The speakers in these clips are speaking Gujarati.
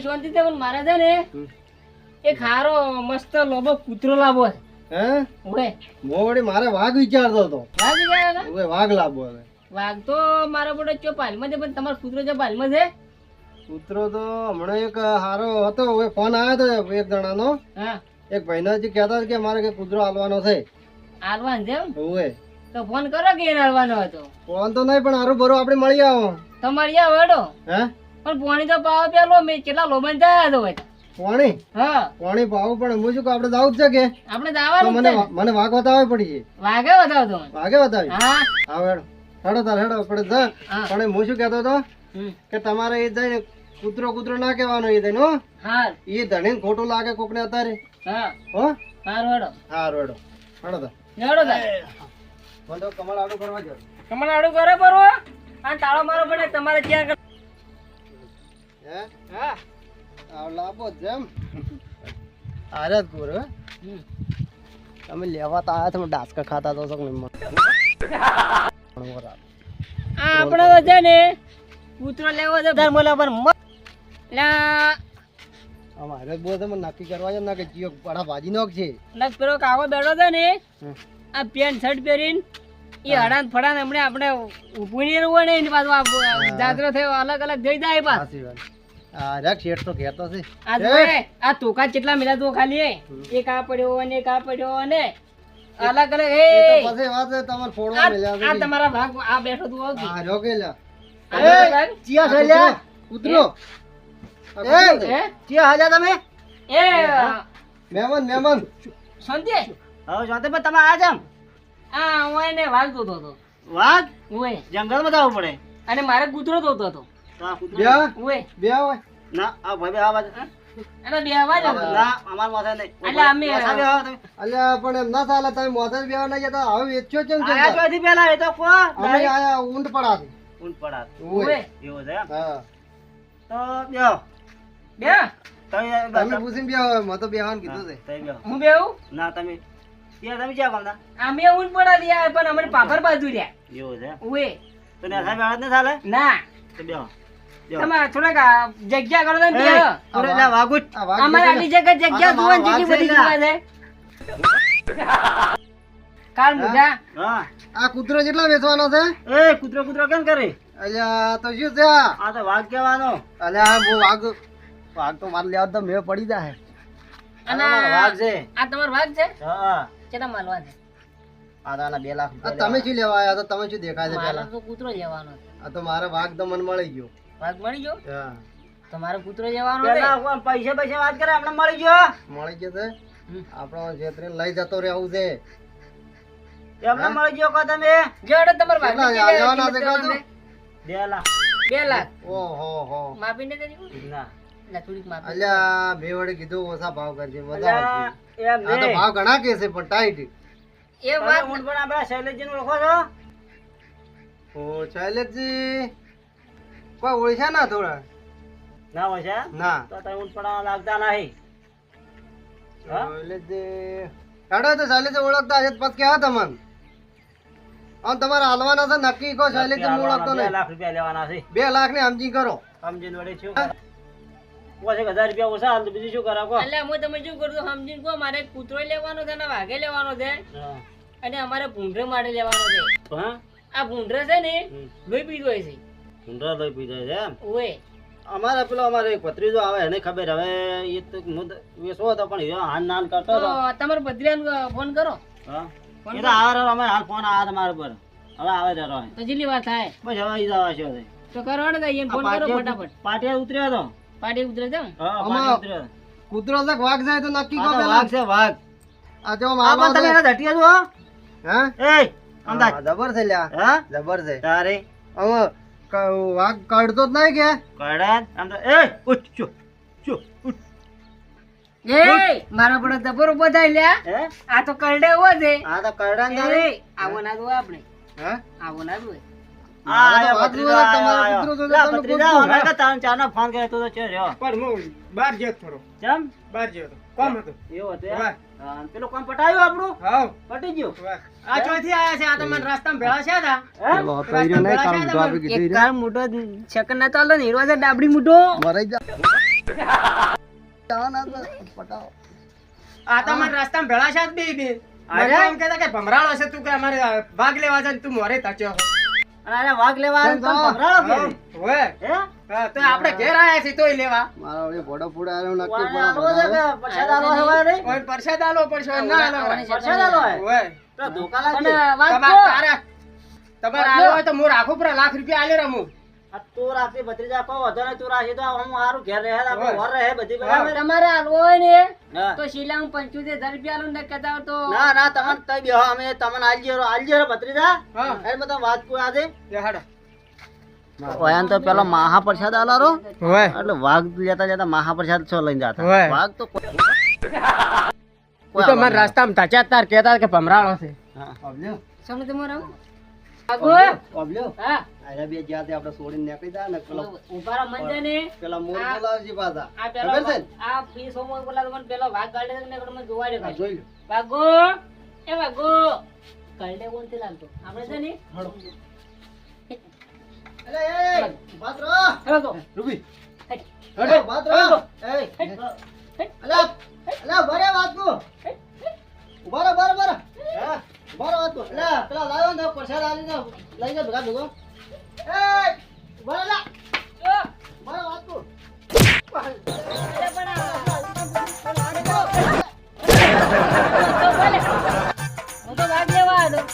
શાંતિ તે મારા છે ને એક હારો મસ્ત લોબો કૂતરો લાવો હે ઓએ મોવડી મારે વાઘ વિચારતો હતો. વાઘ ગયા ઓએ વાઘ લાવો હવે. વાઘ તો મારા બોડે ચોપાલમાં છે પણ તમારો કૂતરો ચોપાલમાં છે. કૂતરો તો હમણાં એક હારો હતો ઓએ ફોન આવ્યો હતો એક જણાનો. હા એક ભાઈનો જે કહેતા હતા કે મારે કે કૂતરો હાલવાનો છે. હાલવાન છે એમ? ઓએ તો ફોન કરો કે એને હાલવાનો હતો. ફોન તો નહીં પણ હારું બરો આપણે મળી આવો. તમારી આ વડો હે પણ પોણી તો પાવ પેલો મેં કેટલા લોબન થયા તો ભાઈ. પાણી હા પાણી પાવું પણ હું શું કહું આપણે દાવું જ છે કે આપણે તો દાવાનું મને મને વાઘ બતાવવી પડી છે. વાઘે બતાવતો મને. વાઘે બતાવી હા હા હેડો હેડો તાર હેડો આપણે જા. હા. પણ હું શું કહેતો હતો હમ. કે તમારે એ જઈને કૂતરો કૂતરો ના કહેવાનો એ જઈને હો. હા એ ધણીને ખોટું લાગે કોકને અત્યારે હા હો. સારું હેડો હારું હેડો હેડો તાર. હેડો તાર મને તો કમળ આડું કરવા જો. તમારે આડું કરે બરો આ તાળો મારો પડે તમારે ત્યાં હે હા આ લાભો જેમ આરે કુર હે હમ. તમે લેવા તો આયા તમે ડાસકા ખાતા તો સક નિમ આ આપણે તો છે ને કૂતરો લેવો છે ધર્મ પર લા અમારે બોલ તમે નક્કી કરવા છે ને કે જીઓ પડા ભાજી નોક છે. નક પેલો કાકો બેઠો છે ને હમ. આ પેન્ટ શર્ટ પહેરીને એ હડાન ફડાન હમણાં આપણે ઊભું નહીં રહેવું ને એની પાછું આ જાતરો થયો અલગ અલગ જઈ જાય પાછ સાચી વાત. આ રેક શેઠ તો કહેતો છે. આ જોએ આ તોકા કેટલા મિલા તો ખાલી એક આ પડ્યો અને એક આ પડ્યો અને અલગ અલગ એ એ તો પછી વાત છે તમાર ફોડવા મેલ્યા છે. આ તમારા ભાગ આ બેઠો તું આવતી આ જો કે લ્યા આ ચિયા છે લ્યા કૂતરો હે ચિયા હાજા તમે એ મહેમાન મહેમાન શાંતિ હવે જાતે પણ તમે આ જામ આ હું એને વાઘ જોતો હતો વાઘ ઓએ જંગલમાં જવું પડે અને મારે કૂતરો જોતો હતો બે ઓએ બે હોય ના આ ભાઈ બે આવાજ અને બે અવાજ હતો ના અમાર માથે નહીં એટલે અમે અલ્યા પણ એમ ના ચાલે તમે મોથે જ બેવા નહીં જતા હવે વેચ્યો કેમ છે આયા ચોથી પેલા એ તો કો અમે આયા ઊંટ પડાથી ઊંટ પડા ઓએ એવો છે એમ? હા તો બ્યો બે તમે પૂછીને બેવા મો તો બેવાનું કીધું છે તમે બ્યો હું બેઉ ના તમે ત્યાં તમે ક્યાં ગમતા અમે ઊંટ પડા રહ્યા પણ અમારે પાપર બાજુ રહ્યા એવો છે એમ? ઓએ તો ને સાહેબ આવાજ ન ચાલે ના તો બ્યો તમે થોડાક જગ્યા કરો ને બે થોડે લા વાગુટ આ વાઘ અમારે આટલી જગ્યા જગ્યા જોવાની જેટલી બધી જોવા છે કાલ મુઢા હા આ કૂતરો કેટલા વેચવાનો છે એ કૂતરો કૂતરો કેમ કરે અલ્યા તો શું છે આ તો વાઘ કહેવાનો અલ્યા બહુ વાઘ વાઘ તો મારે લેવા તો મેં પડી જાય અને વાઘ છે આ તમારો વાઘ છે હા કેટલા માલવા છે આ તો આના 2 લાખ આ તમે શું લેવા આવ્યા તો તમે શું દેખાય છે મારે પેલા તો કૂતરો લેવાનો છે આ તો મારે વાઘ તો મને મળી ગયો વાઘ મળી ગયો હા તમારો કૂતરો લેવાનો છે પેલા કોણ પૈસા પૈસા વાત કરે આપણે મળી ગયો મળી ગયો છે આપણો છેતરીને લઈ જતો રહેવું છે એમને મળી ગયો કો તમે જેડો તમારો વાઘ કેટલા લેવાના છે કાં તો? 2 લાખ 2 લાખ ઓહો હો માપીને દેજો ના ના થોડીક માપી અલ્યા મેં વળી કીધું ઓછા ભાવ કરજે મજા આવશે એમ આ તો નહીં. ભાવ ઘણા કે છે પણ ટાઈટ એ તમે વાત ઊંટ પણ આપણા શૈલેષજીને ઓળખો છો ઓ શૈલેષજી કોઈ ઓળખ્યા ના થોડા ના હોય છે ના તો તમે ઊંટ પણ લાગતા નહીં હા? શૈલેષજી હેડો તો શૈલેષજી ઓળખતા હશે તો પછી કેવા તમને આમ તમારે હાલવાના છે નક્કી કહો શૈલેષજી હું ઓળખતો 2 નહીં લાખ રૂપિયા લેવાના છે 2 લાખ ની સમજી કરો સમજીને વડે શું ઓછે 1000 રૂપિયા ઓછા હાલ તો બીજું શું કરા કો એટલે હું તમે શું કરું છું સમજીને કહો મારે કૂતરો લેવાનો છે અને વાઘે લેવાનો છે હા. અને અમારે ભૂંડરે માટે લેવાનો છે હા આ ભૂંડરે છે ને હમ. લોહી પીધો હોય છે ઊંડરા લઈ પી જાય છે એમ ઓએ અમારે પેલો અમારે એક ભત્રીજો આવે એને ખબર હવે એ તો મુદ વેસવો હતો પણ એ હાન નાન કરતો તો હતો તમારે ભદ્રિયાને ફોન કરો હા ફોન એ તો આવે રહ્યો, અમે હાલ ફોન આવ્યા તમારા પર હવે આવે જરો તો જેટલી વાત થાય બસ હવે ઈ જવા છે હવે. તો કરવાનો તો અહીંયા ફોન કરો ફટાફટ પાટિયા ઉતર્યો હતો પાટી ઉતરે છે ને? હા આમાં પાટિયા ઉતર્યો હતો. કૂતરો છે કે વાઘ જાય તો નક્કી કહો આ તો પેલા વાઘ છે વાઘ આ જો આ મારવા પણ તમે દે. એના ધટિયા છો હા એ અમદાજ હા, જબર છે લ્યા હા જબર છે તારે હવે વાઘ કાઢતો જ નહીં કે કડાન આમ તો એ ઉઠ ચુ ચુ ઉઠ એ મારા પડે જબર ઉભો થાય લ્યા હે આ તો કરડે એવો છે આ તો કડાન એ, આવો ના દો આપણે હે આવો ના દો આ વાઘ જોવા તમારો કૂતરો જોતો લા તમે ભત્રીજા પૂછજો. અમે કે તાન ચાનો ફોન કર્યો તો છે રહ્યો પણ હું બહાર ગયો થોડો કેમ બહાર ગયો હતો કોમ હતું એવું હતું એમ? વાહ. હા, પેલું કામ પટાયું આપણું હાવ પટી ગયું આ ચોથી આયા છે આ તો મને રસ્તામાં ભેળા છે હતા હે? પેલો હતો ઈ રહ્યો નહીં, કામ તો આપી કીધું ઈ એક રહ્યો. કાર મોટો સેકન્ડ ના ચાલો ને હીરો છે ડાબડી મોટો મરાઈ જા. જવાના તો પટાવો. આ તો મને રસ્તામાં ભેળા છે જ બે બે મને એમ કહેતા કે ભમરાળો છે તું કે અમારે ભાગ લેવા છે ને તું મોરે તચ્યો અને આને વાઘ લેવા આવ્યો તો ભમરાળો કે હોય હે તો આપણે ઘેર આયા છીએ તોય લેવા મારા વળી ભોળો ફૂડ આયો નક્કી કોઈને પણ આલવો છે કે પ્રસાદ આલવો છે હોય નહીં? કોઈ પરસાદ આલો પડશે ના આલો પ્રસાદ આલવો હોય? હોય તો ધોકા લાગશે. અને વાત તમારે આલો હોય તો હું રાખું પર લાખ રૂપિયા આલે રમું આ તું રાખી ભત્રીજા કોઈ વધો નહીં, તું રાખી તો હું હારું ઘેર રહે આપણે ઘર રહે બધી બરાબર. તમારે હાલવો હોય ને હા. તો શીલા હું 75,000 રૂપિયા આલું ને કહેતા હો તો ના ના તમને તઈ બેહો અમે તમને આલજો ભત્રીજા હા એ બધા વાત કોઈ આજે દેખાડો ઓયાન તો પેલો મહાપ્રસાદ આલારો હોય એટલે વાઘ લેતા જતા મહાપ્રસાદ છો લઈને જતા હોય. વાઘ તો તું તો મને રસ્તામાં તચ્યા તાર કહેતા કે ભમરાળો છે હા. અબલ્યો સમજ તમારે અબલ્યો હા આયા બે જ્યાં તે આપણે છોડીને નીકળી જાય ને પેલો ઉભારો મંદે ને પેલા મોર બોલાવજી પાછા આ પેલો ખબર છે ને? આ ફી સોમો બોલા તો મને પેલો વાઘ ગાડે ને મને જોવા દે આ જોઈ લો. વાગો એ વાગો ગાડે કોણ થી લાગતો આપણે છે ને અલે એ બાત્રો હેલો તો રૂબી હેટ. હડો બાત્રો એ અલે અલે બરે વાતકો ઉભારો બરે બરે હા ઉભારો વાતકો અલે પેલા લાવ્યો ને પરસાદ આલીને લઈ જા ભગા ભગો એ ઉભારો લા ઉભારો વાતકો હું તો વાઘ લેવા આવ્યો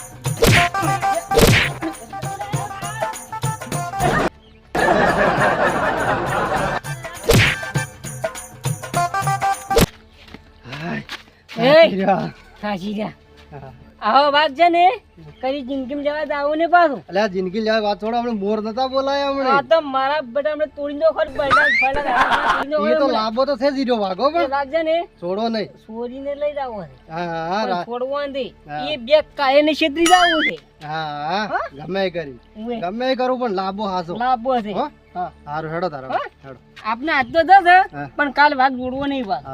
સાચી ગયા આવો વાઘ છે ને કરી જિંદગી જવા આવું ને પાછું અલે આ જિંદગી લેવા વાત છોડો આપણે મોર નતા બોલાય આ હમણે તો મારા બેટા હમણાં તોડી દો ખર ઈ તો લાભો તો છે જ ઈરો વાગો પણ વાઘ છે ને છોડો નહીં છોરીને લઈ જવો છે હા હા પણ રા- છોડવો નથી હા. એ બે કાયે ને છેતરી જવું છે હા હા ગમે એ કરી ઉએ, ગમે એ કરું પણ લાભો હાસો લાભો છે હો હા હારું હેડો તારો હેડો આપને હાથ તો થશે હા. પણ કાલ વાઘ જોડવો નહીં પાછો